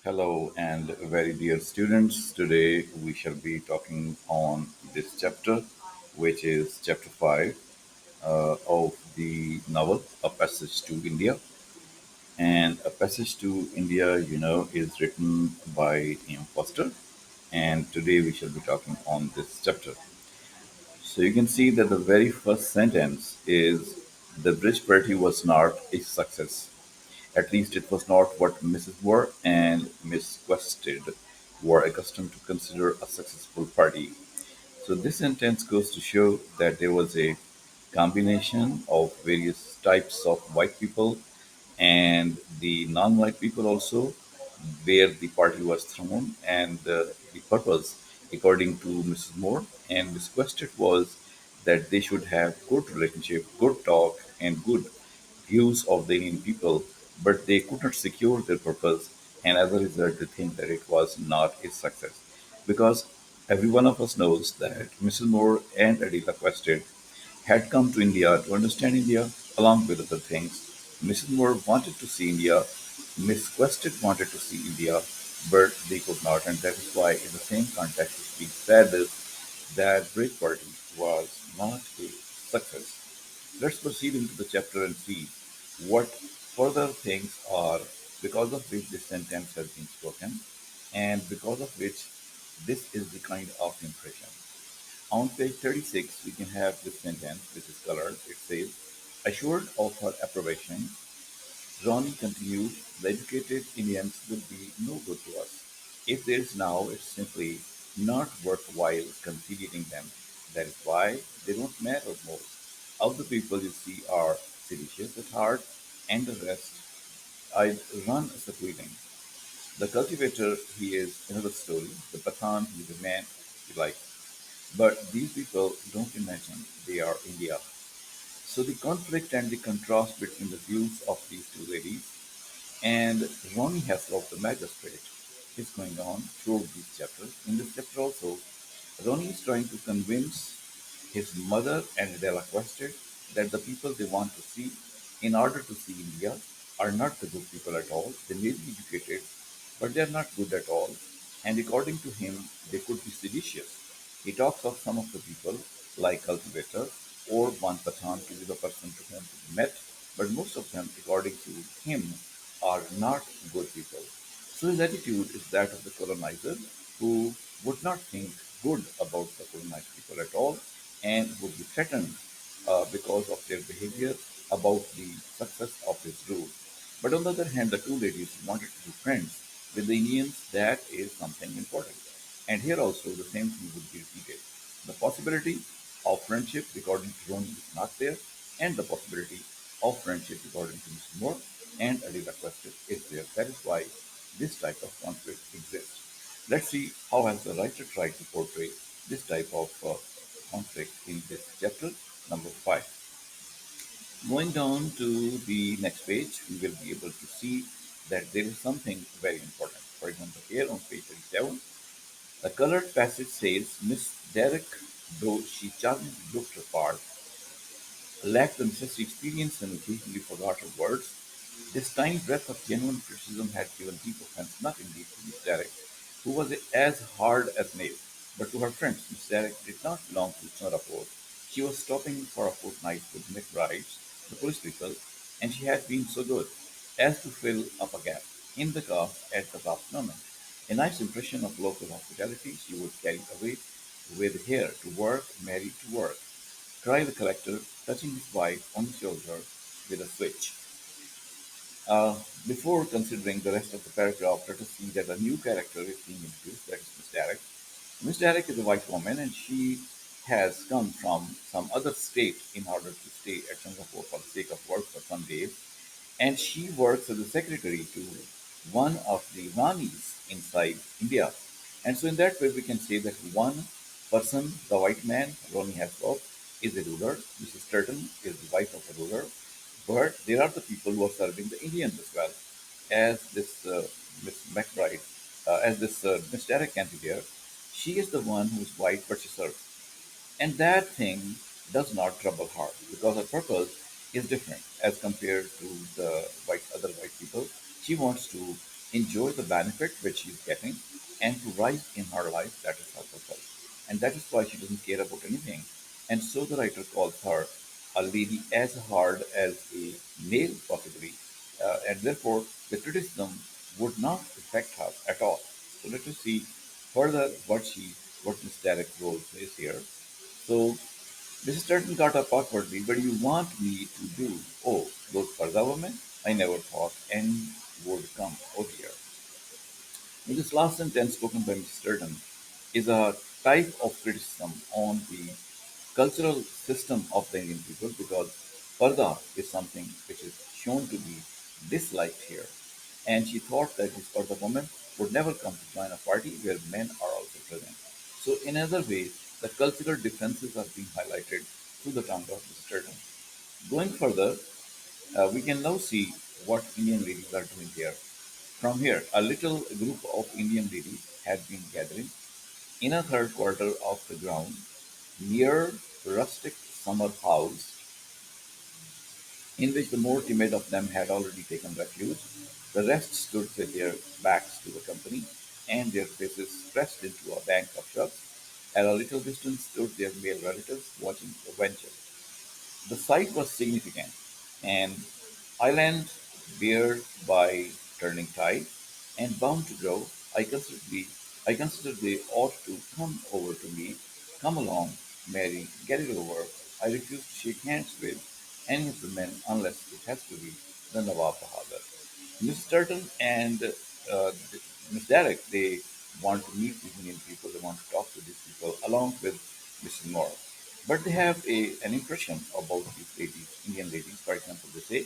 Hello and very dear students. Today we shall be talking on this chapter, which is chapter 5 of the novel A Passage to India. And A Passage to India, is written by Forster. And today we shall be talking on this chapter. So you can see that the very first sentence is the bridge party was not a success. At least it was not what Mrs. Moore and Miss Quested were accustomed to consider a successful party. So this sentence goes to show that there was a combination of various types of white people and the non-white people also, where the party was thrown, and the purpose, according to Mrs. Moore and Miss Quested, was that they should have good relationship, good talk, and good views of the Indian people, but they could not secure their purpose, and as a result, they think that it was not a success. Because every one of us knows that Mrs. Moore and Adela Quested had come to India to understand India along with other things. Mrs. Moore wanted to see India, Miss Quested wanted to see India, but they could not, and that is why, in the same context, it being said that Break Party was not a success. Let's proceed into the chapter and see what further things are because of which this sentence has been spoken and because of which this is the kind of impression. On page 36, we can have this sentence, which is colored. It says, assured of her approbation, Ronnie continued, the educated Indians will be no good to us. If there is now, it's simply not worthwhile conciliating them. That is why they don't matter most. Of the people you see are seditious at heart, and the rest I'd run secreting. The cultivator, he is another story. The Pathan, he is a man he likes. But these people don't imagine they are India. So the conflict and the contrast between the views of these two ladies and Ronnie Haslop, the magistrate, is going on throughout these chapters. In this chapter also, Ronnie is trying to convince his mother and Adela Quested that the people they want to see in order to see India are not the good people at all. They may be educated, but they are not good at all. And according to him, they could be seditious. He talks of some of the people, like cultivators, or one Pathan to be the person to whom he met, but most of them, according to him, are not good people. So his attitude is that of the colonizer who would not think good about the colonized people at all and would be threatened because of their behavior about the success of his rule. But on the other hand, the two ladies wanted to be friends with the Indians. That is something important. And here also the same thing would be repeated. The possibility of friendship according to Roni is not there, and the possibility of friendship according to Mr. Moore and Adela Quested is there. That is why this type of conflict exists. Let's see how has the writer tried to portray this type of conflict in this chapter number 5. Going down to the next page, we will be able to see that there is something very important. For example, here on page 37, the colored passage says, Miss Derrick, though she charmingly looked her part, lacked the necessary experience and occasionally forgot her words. This tiny breath of genuine criticism had given deep offense, not indeed to Miss Derrick, who was as hard as nails, but to her friends. Miss Derrick did not belong to Chandrapur. She was stopping for a fortnight with McBrides, the police people, and she had been so good as to fill up a gap in the cast at the last moment. A nice impression of local hospitality she would carry away with her to work, married to work, cried the collector, touching his wife on the shoulder with a switch. Uh, Before considering the rest of the paragraph, let us see that a new character is being introduced, that is Miss Derrick. Miss Derrick is a white woman and she has come from some other state in order to stay at Singapore for the sake of work for some days. And she works as a secretary to one of the Ranis inside India. And so, in that way, we can say that one person, the white man, Ronnie Hasloff, is a ruler. Mrs. Turton is the wife of a ruler. But there are the people who are serving the Indians as well, as this Miss McBride, as this Miss Derek can be there. She is the one who is white, but she serves. And that thing does not trouble her because her purpose is different as compared to the other white people. She wants to enjoy the benefit which she's getting, and to rise in her life. That is her purpose. And that is why she doesn't care about anything. And so the writer calls her a lady as hard as a nail, possibly. And therefore, the criticism would not affect her at all. So let us see further what Miss Derek's role is here. So Mrs. Turtle got up awkwardly. What do you want me to do? Oh, those Parda women? I never thought any would come. Oh dear. Now, this last sentence spoken by Mrs. Turtle is a type of criticism on the cultural system of the Indian people because Parda is something which is shown to be disliked here. And she thought that this Parda woman would never come to join a party where men are also present. So, in other ways, the cultural differences are being highlighted through the tongue of Mrs. Turtle. Going further, we can now see what Indian ladies are doing here. From here, a little group of Indian ladies had been gathering in a third quarter of the ground near rustic summer house in which the more timid of them had already taken refuge. The rest stood with their backs to the company and their faces pressed into a bank of shrubs. At a little distance stood their male relatives watching the venture. The sight was significant, and island bear by turning tide and bound to grow, I considered they ought to come over to me. Come along, Mary, get it over. I refuse to shake hands with any of the men unless it has to be the Nawab Bahadur. Miss Turtle and Miss Derek, they want to meet these Indian people, they want to talk to these people along with Mrs. Moore. But they have an impression about these ladies, Indian ladies. For example, they say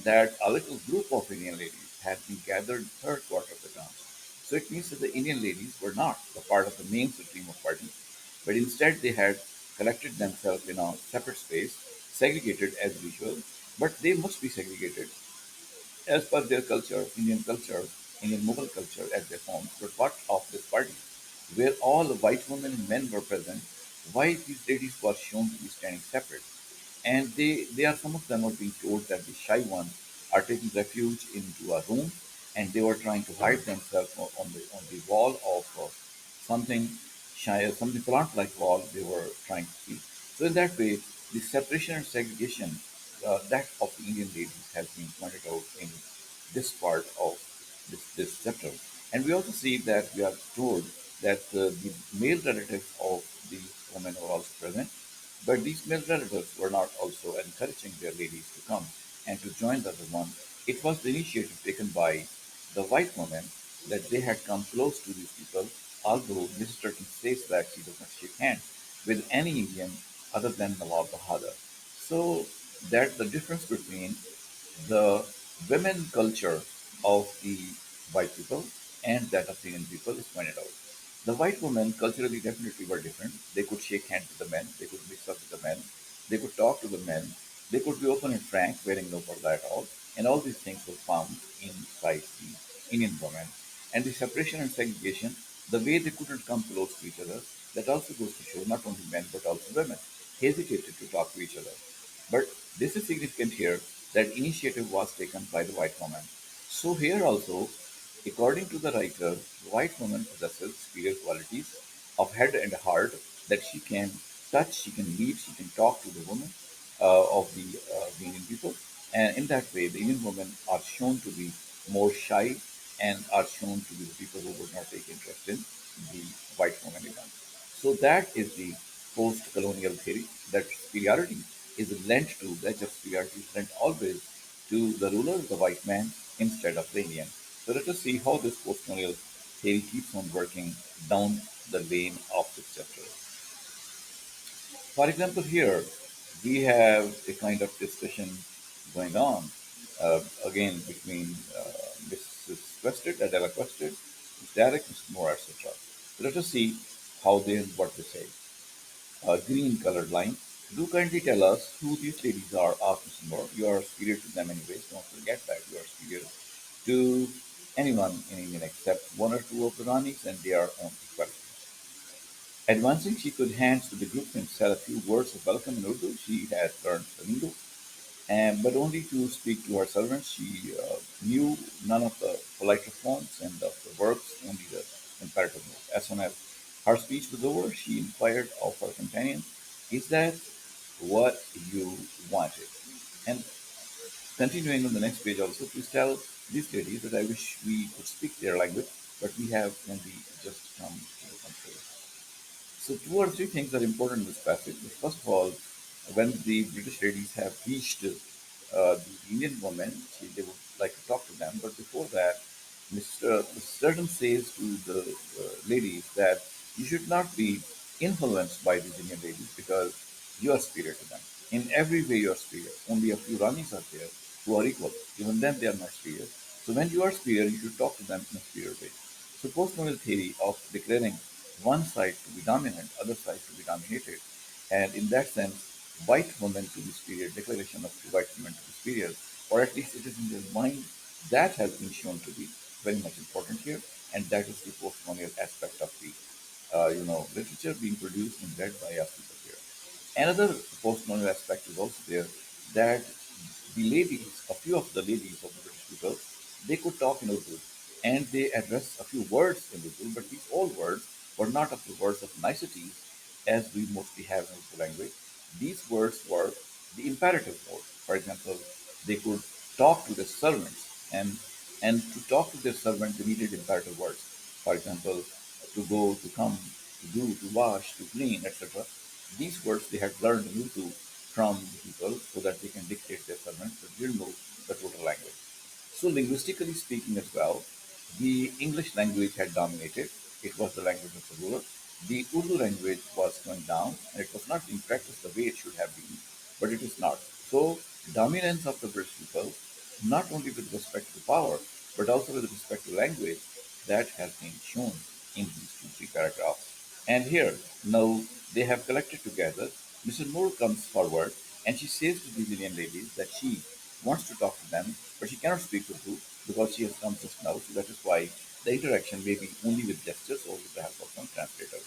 that a little group of Indian ladies had been gathered third quarter of the dance. So it means that the Indian ladies were not a part of the mainstream of party, but instead they had collected themselves in a separate space, segregated as usual, but they must be segregated as per their culture, Indian Mughal culture at their homes, were part of this party, where all the white women and men were present, why these ladies were shown to be standing separate. And they are some of them are being told that the shy ones are taking refuge into a room and they were trying to hide themselves on the wall of something shy, something plant-like wall they were trying to see. So in that way, the separation and segregation that of the Indian ladies has been pointed out in this part of this chapter. And we also see that we are told that the male relatives of the women were also present, but these male relatives were not also encouraging their ladies to come and to join the other one. It was the initiative taken by the white woman that they had come close to these people, although Mrs. Turton says that she does not shake hands with any Indian other than Nawab Bahadur. So that the difference between the women culture of the white people and that of the Indian people is pointed out. The white women culturally definitely were different. They could shake hands with the men, they could mix up with the men, they could talk to the men, they could be open and frank, wearing no parda at all, and all these things were found inside the Indian women. And the separation and segregation, the way they couldn't come close to each other, that also goes to show not only men but also women hesitated to talk to each other. But this is significant here that initiative was taken by the white woman. So here also, according to the writer, the white woman possesses superior qualities of head and heart that she can touch, she can lead, she can talk to the woman of the Indian people. And in that way, the Indian women are shown to be more shy and are shown to be the people who would not take interest in the white woman event. So that is the post-colonial theory that superiority is lent to, that superiority is lent always to the ruler, the white man, instead of the Indian. So let us see how this post-colonial theory keeps on working down the lane of this chapter. For example, here we have a kind of discussion going on again between Mrs. Quested, Adela Quested, Mr. Derek, Mr. Moore, etc. So let us see how they what they say. Green colored line. Do kindly tell us who these ladies are, asked Mr. Moore. You are superior to them anyways. Don't forget that you are superior to anyone in Indian except one or two of the Ranis and they are on equality. Advancing, she could hand to the group and said a few words of welcome in Urdu. She had learned Telugu. but only to speak to her servants. She knew none of the politer forms and of the verbs, only the imperative mode. As soon as her speech was over, she inquired of her companion, "Is that what you wanted?" And continuing on the next page also, please tell these ladies that I wish we could speak their language, but we have only just come to the country. So two or three things are important in this passage. First of all, when the British ladies have reached the Indian women, they would like to talk to them. But before that, Mr. Sturgeon says to the ladies that you should not be influenced by these Indian ladies because you are superior to them. In every way, you are superior. Only a few Ranis are there who are equal. Even then, they are not superior. So when you are superior, you should talk to them in a superior way. So postcolonial theory of declaring one side to be dominant, other side to be dominated, and in that sense, white women to be superior, declaration of white women to be superior, or at least it is in their mind, that has been shown to be very much important here, and that is the postcolonial aspect of the literature being produced and read by us people here. Another postcolonial aspect is also there that the ladies, a few of the ladies of the British people, they could talk in Urdu and they addressed a few words in Urdu, but these all words were not of the words of niceties as we mostly have in Urdu language. These words were the imperative mode. For example, they could talk to their servants and to talk to their servant they needed imperative words. For example, to go, to come, to do, to wash, to clean, etc. These words they had learned in Urdu from the people so that they can dictate their sermons, but didn't know the total language. So, linguistically speaking, as well, the English language had dominated. It was the language of the ruler. The Urdu language was going down, and it was not being practiced the way it should have been, but it is not. So, dominance of the British people, not only with respect to power, but also with respect to language, that has been shown in these two, three paragraphs. And here, now they have collected together. Mrs. Moore comes forward and she says to these Indian ladies that she wants to talk to them, but she cannot speak Urdu because she has come just now. So that is why the interaction may be only with gestures or with the help of some translator.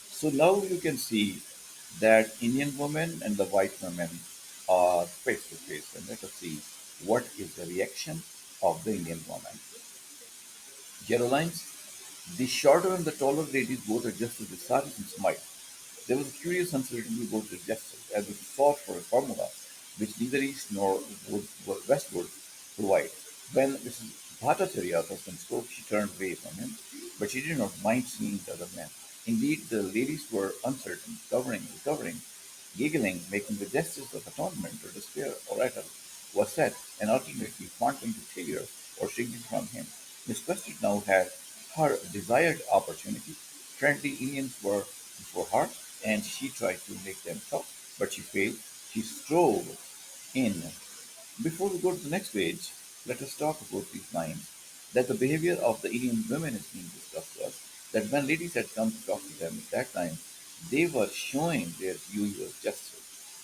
So now you can see that Indian women and the white women are face to face, and let us see what is the reaction of the Indian woman. Yellow lines. The shorter and the taller ladies both adjusted the saris and smiled. There was a curious uncertainty about their gestures, as if sought for a formula which neither East nor West would provide. When Mrs. Bhattacharya husband spoke, she turned away from him, but she did not mind seeing the other men. Indeed, the ladies were uncertain, covering, recovering, giggling, making the gestures of atonement or despair or rattle was said, and ultimately pointing to failure or shrinking from him. Miss Quested now had her desired opportunity. Friendly Indians were before her, and she tried to make them talk, but she failed. She strove in. Before we go to the next page, let us talk about these lines. That the behavior of the Indian women is being discussed was that when ladies had come to talk to them at that time, they were showing their usual gestures.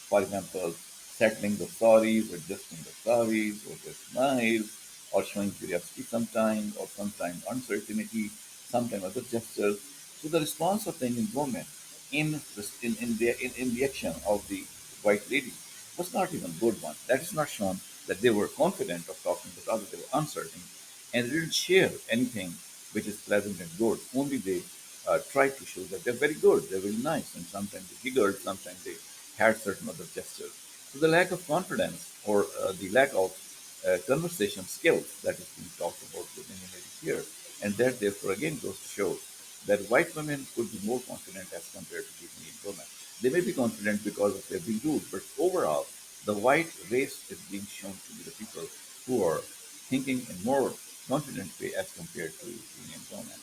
For example, settling the saris, adjusting the saris, or their smiles, or showing curiosity sometimes, or sometimes uncertainty, sometimes other gestures. So the response of the Indian woman in the action of the white lady was not even a good one. That is not shown that they were confident of talking, but rather they were uncertain and they didn't share anything which is pleasant and good. Only they tried to show that they're very good, they're very nice, and sometimes they giggled, sometimes they had certain other gestures. So the lack of confidence or the lack of conversation skills that is being talked about within ladies here, and that therefore again goes to show that white women could be more confident as compared to the Indian women. They may be confident because of their being rude, but overall, the white race is being shown to be the people who are thinking in more confident way as compared to Indian women.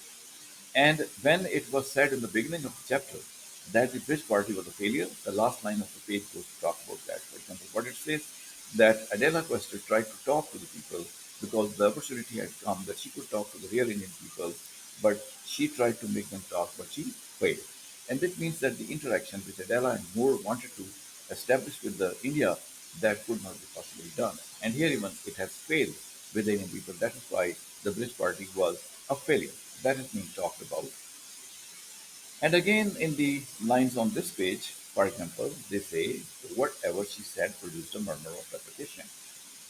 And when it was said in the beginning of the chapter that the bridge party was a failure, the last line of the page goes to talk about that. For example, what it says that Adela Quester tried to talk to the people because the opportunity had come that she could talk to the real Indian people, but she tried to make them talk, but she failed. And this means that the interaction which Adela and Moore wanted to establish with the India, that could not be possibly done. And here even it has failed with the Indian people. That is why the bridge party was a failure. That is being talked about. And again, in the lines on this page, For example, they say, whatever she said produced a murmur of repetition,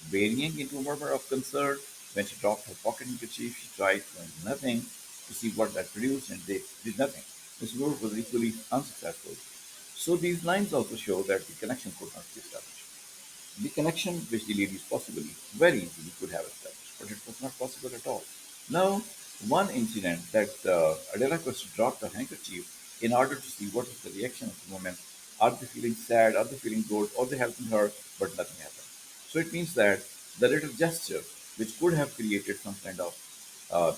varying into a murmur of concern. When she dropped her pocket handkerchief, she tried nothing to see what that produced, and they did nothing. Miss Moore was equally unsuccessful. So these lines also show that the connection could not be established. The connection which the ladies possibly, very easily could have established, but it was not possible at all. Now, one incident that Adela Costa dropped a handkerchief in order to see what is the reaction of the woman. Are they feeling sad? Are they feeling good? Or they helping her? But nothing happened. So it means that the little gesture, which could have created some kind of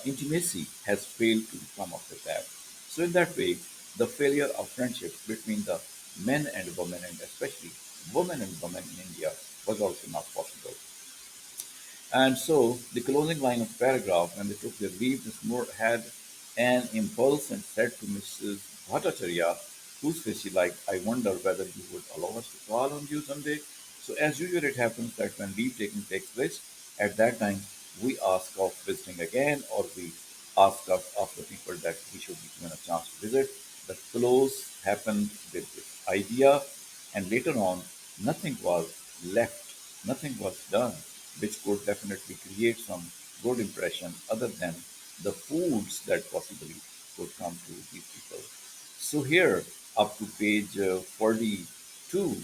intimacy, has failed to come up with that. So in that way, the failure of friendship between the men and women, and especially women and women in India, was also not possible. And so the closing line of the paragraph, when they took their leave, Miss Moore had an impulse and said to Mrs. Bhattacharya, whose face she liked, I wonder whether you would allow us to call on you someday. So as usual, it happens that when leave taking takes place, at that time we ask of visiting again, or we ask of the people that we should be given a chance to visit. The close happened with this idea, and later on, nothing was left, nothing was done, which could definitely create some good impression other than the foods that possibly could come to these people. So here, up to page 42,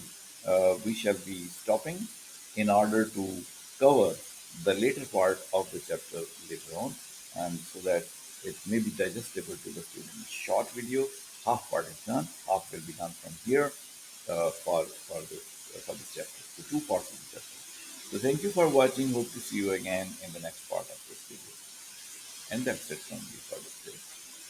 we shall be stopping in order to cover the later part of the chapter later on, and so that it may be digestible to the student. Short video, half part is done, half will be done from here for this chapter. The two parts of the chapter. So thank you for watching. Hope to see you again in the next part of this video. And that's it from me for this day.